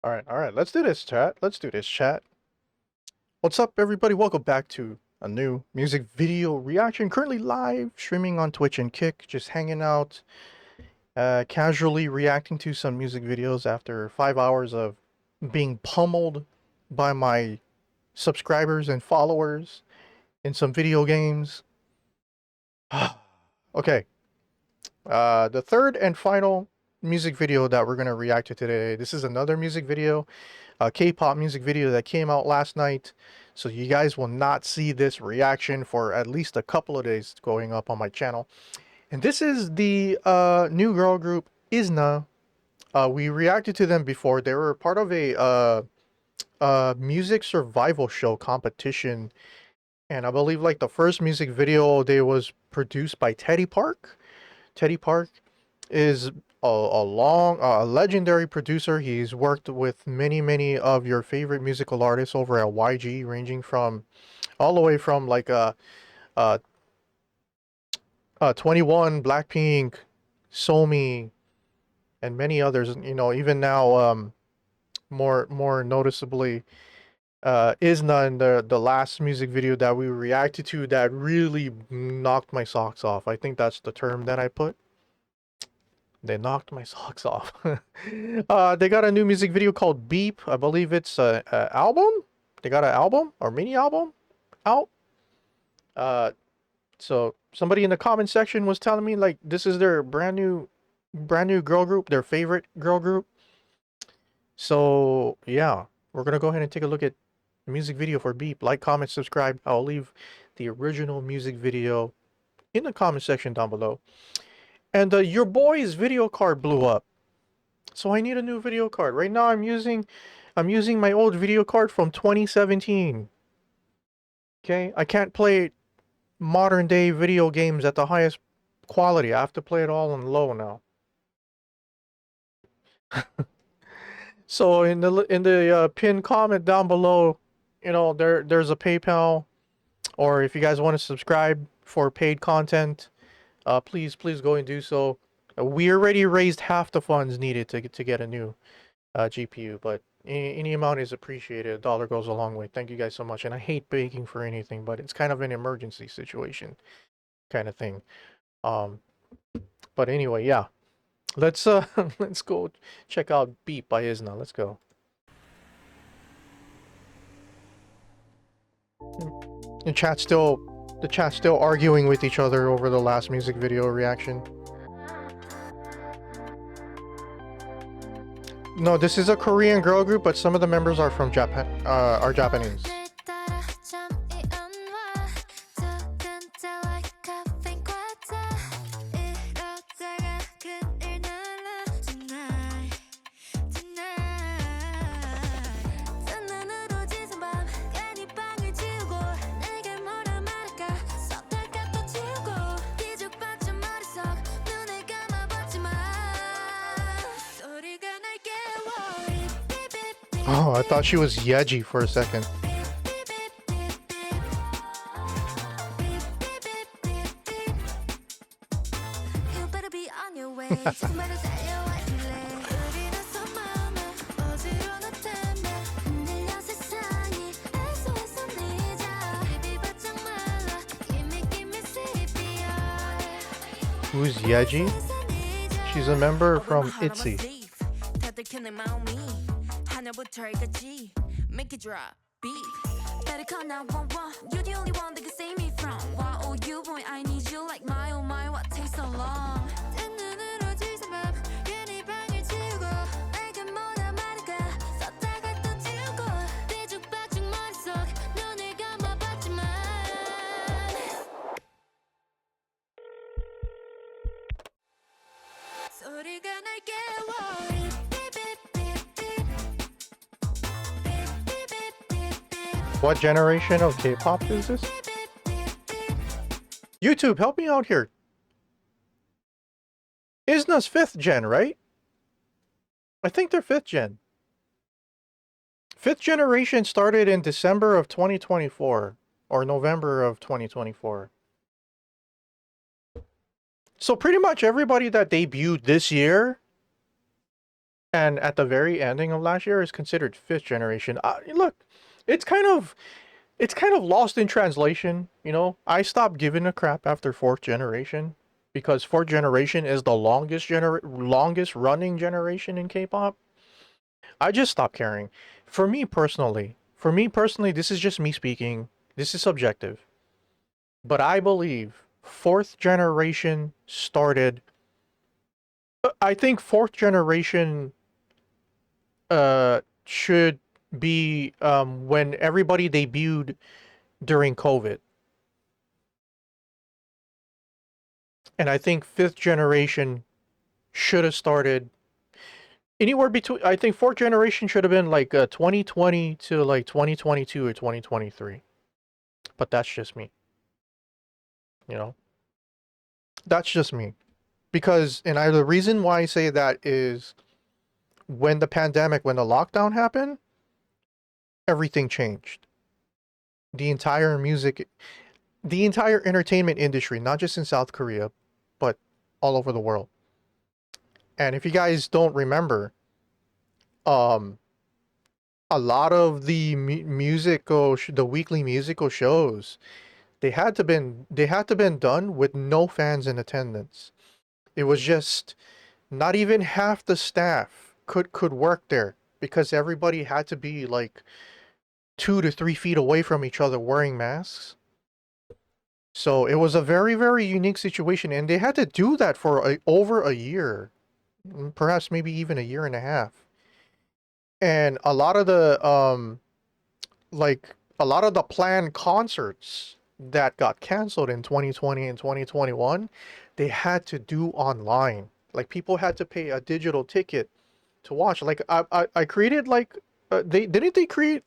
All right, let's do this, chat. Let's do this, chat. What's up, everybody? Welcome back to a new music video reaction. Currently live streaming on Twitch and Kick, just hanging out, casually reacting to some music videos after 5 hours of being pummeled by my subscribers and followers in some video games. Okay, the third and final music video that we're gonna react to today. This is another music video, a K-pop music video that came out last night. So you guys will not see this reaction for at least a couple of days going up on my channel. And this is the new girl group Izna. We reacted to them before. They were part of a music survival show competition. And I believe like the first music video they was produced by Teddy Park. Teddy Park is a legendary producer. He's worked with many of your favorite musical artists over at YG, ranging from all the way from like uh 21, Blackpink, Somi, and many others. You know, even now, more noticeably, Isna in the last music video that we reacted to that really knocked my socks off. I think that's the term that I put. They knocked my socks off. They got a new music video called Beep. I believe it's a album. They got an album or mini album out. Uh, so somebody in the comment section was telling me like this is their brand new girl group, their favorite girl group. So yeah, we're gonna go ahead and take a look at the music video for Beep. Like, comment, subscribe. I'll leave the original music video in the comment section down below. And your boy's video card blew up. So I need a new video card. Right now I'm using my old video card from 2017. Okay? I can't play modern day video games at the highest quality. I have to play it all on low now. So in the pinned comment down below, you know, there's a PayPal, or if you guys want to subscribe for paid content, please go and do so. We already raised half the funds needed to get a new GPU, but any amount is appreciated. A dollar goes a long way. Thank you guys so much. And I hate begging for anything, but it's kind of an emergency situation kind of thing. Um, but anyway, yeah. Let's let's go check out Beat by Izna. Let's go. The chat's still arguing with each other over the last music video reaction. No, this is a Korean girl group, but some of the members are from Japan, are Japanese. Oh, I thought she was Yeji for a second. Who's Yeji? She's a member from ITZY. Make it drop. Beat. Better call 911. You're the only one that can save me from. Why oh you boy I need you like my oh my what takes so long. What generation of K-pop is this? YouTube, help me out here. Isna's 5th gen, right? I think they're 5th gen. 5th generation started in December of 2024 or November of 2024. So pretty much everybody that debuted this year and at the very ending of last year is considered fifth generation. Look, it's kind of it's kind of lost in translation. You know, I stopped giving a crap after fourth generation because fourth generation is the longest running generation in K-pop. I just stopped caring. For me personally, this is just me speaking. This is subjective, but I believe fourth generation started. I think fourth generation should be when everybody debuted during COVID. And I think fifth generation should have started anywhere between. I think fourth generation should have been like 2020 to like 2022 or 2023. But that's just me, you know. That's just me. Because the reason why I say that is when the pandemic, when the lockdown happened, everything changed. The entire music, the entire entertainment industry, not just in South Korea, but all over the world. And if you guys don't remember, um, a lot of the the weekly musical shows, they had to been done with no fans in attendance. It was just not even half the staff could work there because everybody had to be like 2 to 3 feet away from each other wearing masks. So it was a very, very unique situation, and they had to do that for over a year, perhaps maybe even a year and a half. And a lot of the like a lot of the planned concerts that got canceled in 2020 and 2021, they had to do online. Like people had to pay a digital ticket to watch. Like I created like they create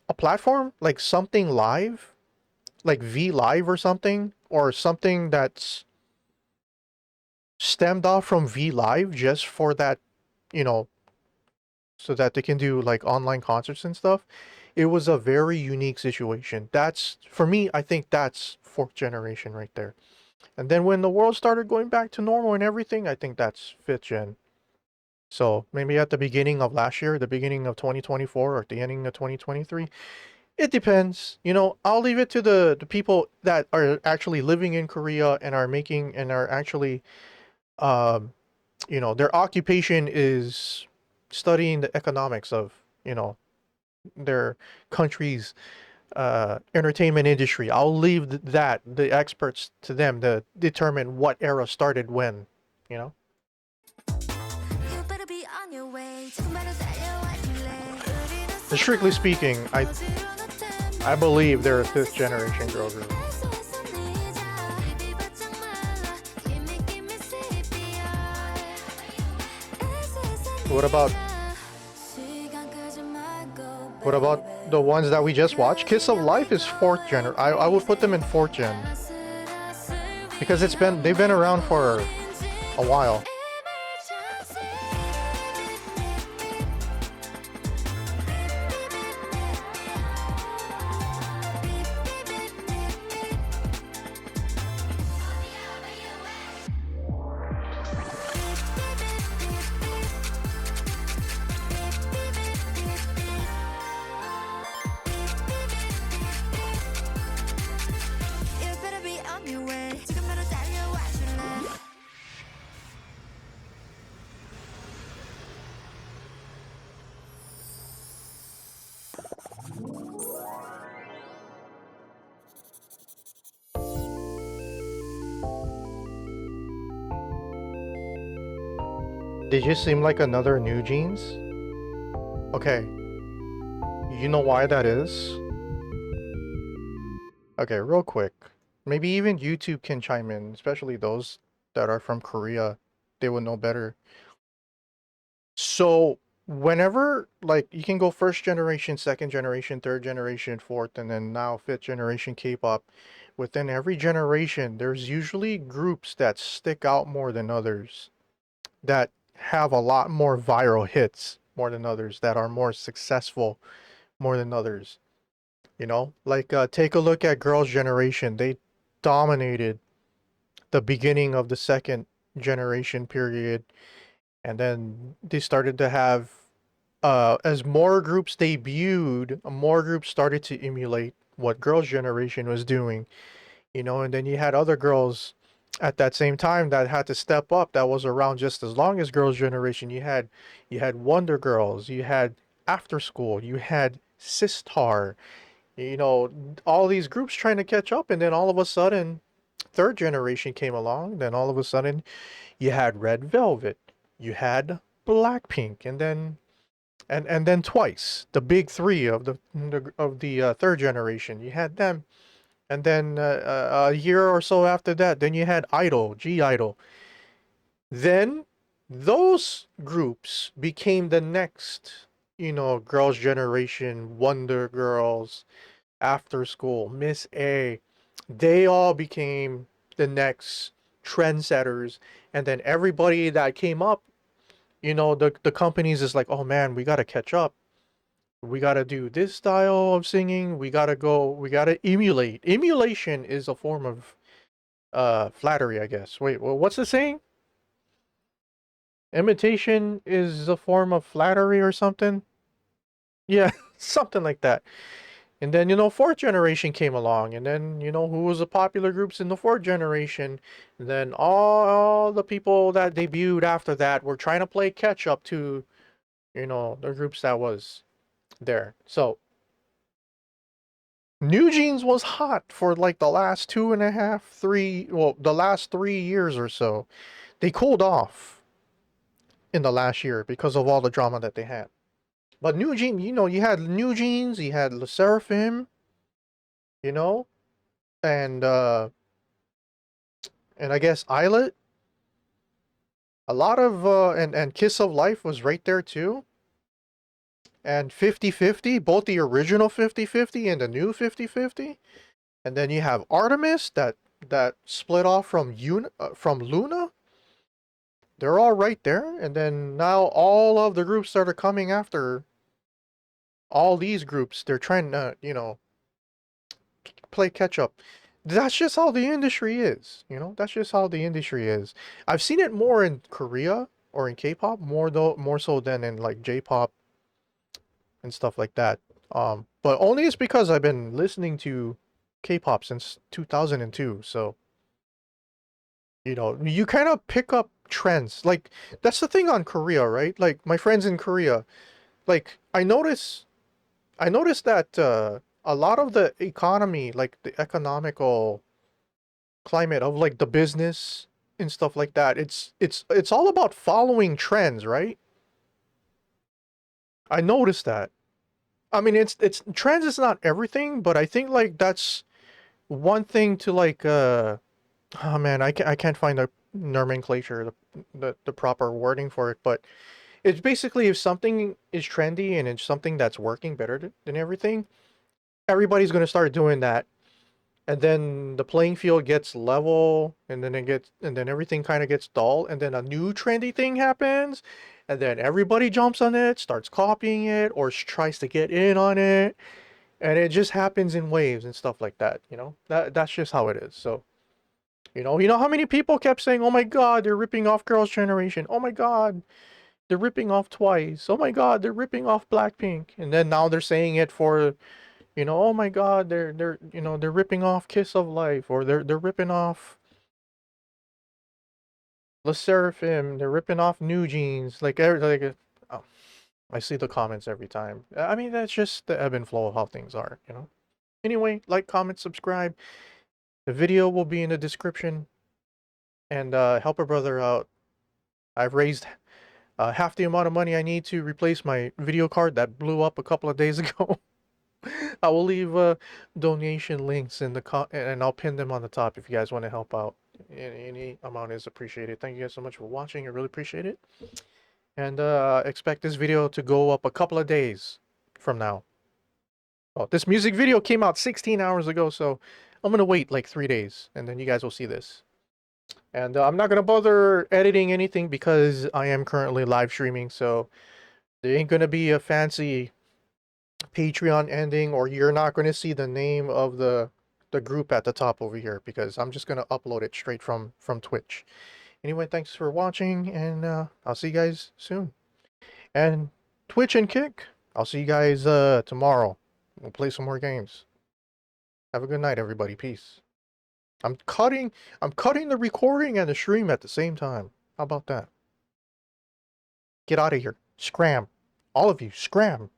a platform like something live, like V Live or something, or something that's stemmed off from V Live just for that, you know, so that they can do like online concerts and stuff. It was a very unique situation. That's for me, I think that's fourth generation right there. And then when the world started going back to normal and everything, I think that's fifth gen. So maybe at the beginning of last year, the beginning of 2024, or at the ending of 2023, it depends. You know, I'll leave it to the people that are actually living in Korea and are making and are actually um you know, their occupation is studying the economics of, you know, their country's entertainment industry. I'll leave the experts to them to determine what era started when, you know. And strictly speaking, I believe they're a fifth generation girl group. What about the ones that we just watched? Kiss of Life is fourth gen. I would put them in fourth gen because they've been around for a while. They just seem like another New Jeans. Okay, you know why that is? Okay, real quick. Maybe even YouTube can chime in, especially those that are from Korea. They would know better. So, whenever, like, you can go first generation, second generation, third generation, fourth, and then now fifth generation K-pop. Within every generation, there's usually groups that stick out more than others, that have a lot more viral hits more than others, that are more successful more than others. You know, like take a look at Girls' Generation. They dominated the beginning of the second generation period, And then they started to have, as more groups debuted, more groups started to emulate what Girls' Generation was doing, you know, and then you had other girls at that same time that had to step up that was around just as long as Girls' Generation. You had Wonder Girls, you had After School, you had Sistar, you know, all these groups trying to catch up, and then all of a sudden Third Generation came along, then all of a sudden you had Red Velvet, you had Blackpink, and then twice the big three of the Third Generation. You had them, and then a year or so after that, then you had Idol, G Idol. Then those groups became the next, you know, Girls' Generation, Wonder Girls, After School, Miss A. They all became the next trendsetters, and then everybody that came up, you know, the companies is like, oh man, we gotta catch up. We gotta do this style of singing. We gotta emulate. Emulation is a form of flattery, I guess. Wait, well, what's the saying? Imitation is a form of flattery or something? Yeah, something like that. And then, you know, fourth generation came along, and then, you know, who was the popular groups in the fourth generation? And then all the people that debuted after that were trying to play catch up to, you know, the groups that was there. So New Jeans was hot for like the last two and a half, three, well, the last 3 years or so. They cooled off in the last year because of all the drama that they had. But New Jeans, you know, you had New Jeans, you had Le Seraphim, you know, and uh and I guess Islet. A lot of and Kiss of Life was right there too. And 50/50, both the original 50/50 and the new 50/50. And then you have Artemis that split off from Luna. They're all right there. And then now all of the groups that are coming after all these groups, they're trying to, you know, play catch up. That's just how the industry is, you know? That's just how the industry is. I've seen it more in Korea or in K-pop more so than in like J-pop and stuff like that. But only it's because I've been listening to K-pop since 2002. So, you know, you kind of pick up trends. Like that's the thing on Korea, right? Like my friends in Korea, like I noticed that a lot of the economy, like the economical climate of like the business and stuff like that, it's all about following trends, right? I noticed that. I mean, it's trends is not everything, but I think like that's one thing to like oh man, I can't find the nomenclature, the proper wording for it, but it's basically if something is trendy and it's something that's working better than everything, everybody's going to start doing that, and then the playing field gets level, and then everything kind of gets dull, and then a new trendy thing happens, and then everybody jumps on it, starts copying it, or tries to get in on it, and it just happens in waves and stuff like that. You know, that's just how it is. So you know how many people kept saying, "Oh my God, they're ripping off Girls' Generation. Oh my God, they're ripping off Twice. Oh my God, they're ripping off Blackpink." And then now they're saying it for, oh my God, they're ripping off Kiss of Life, or they're ripping off Le Seraphim. They're ripping off New Jeans. Oh, I see the comments every time. I mean, that's just the ebb and flow of how things are. Anyway, like, comment, subscribe. The video will be in the description, and help a brother out. I've raised half the amount of money I need to replace my video card that blew up a couple of days ago. I will leave donation links in and I'll pin them on the top if you guys want to help out. Any amount is appreciated. Thank you guys so much for watching. I really appreciate it. And expect this video to go up a couple of days from now. Oh, this music video came out 16 hours ago, so I'm gonna wait like 3 days, and then you guys will see this. And I'm not gonna bother editing anything because I am currently live streaming, so there ain't gonna be a fancy Patreon ending, or you're not going to see the name of the group at the top over here, because I'm just going to upload it straight from Twitch. Anyway, thanks for watching, and I'll see you guys soon. And Twitch and Kick, I'll see you guys tomorrow. We'll play some more games. Have a good night, everybody. Peace. I'm cutting the recording and the stream at the same time. How about that? Get out of here. Scram. All of you, scram.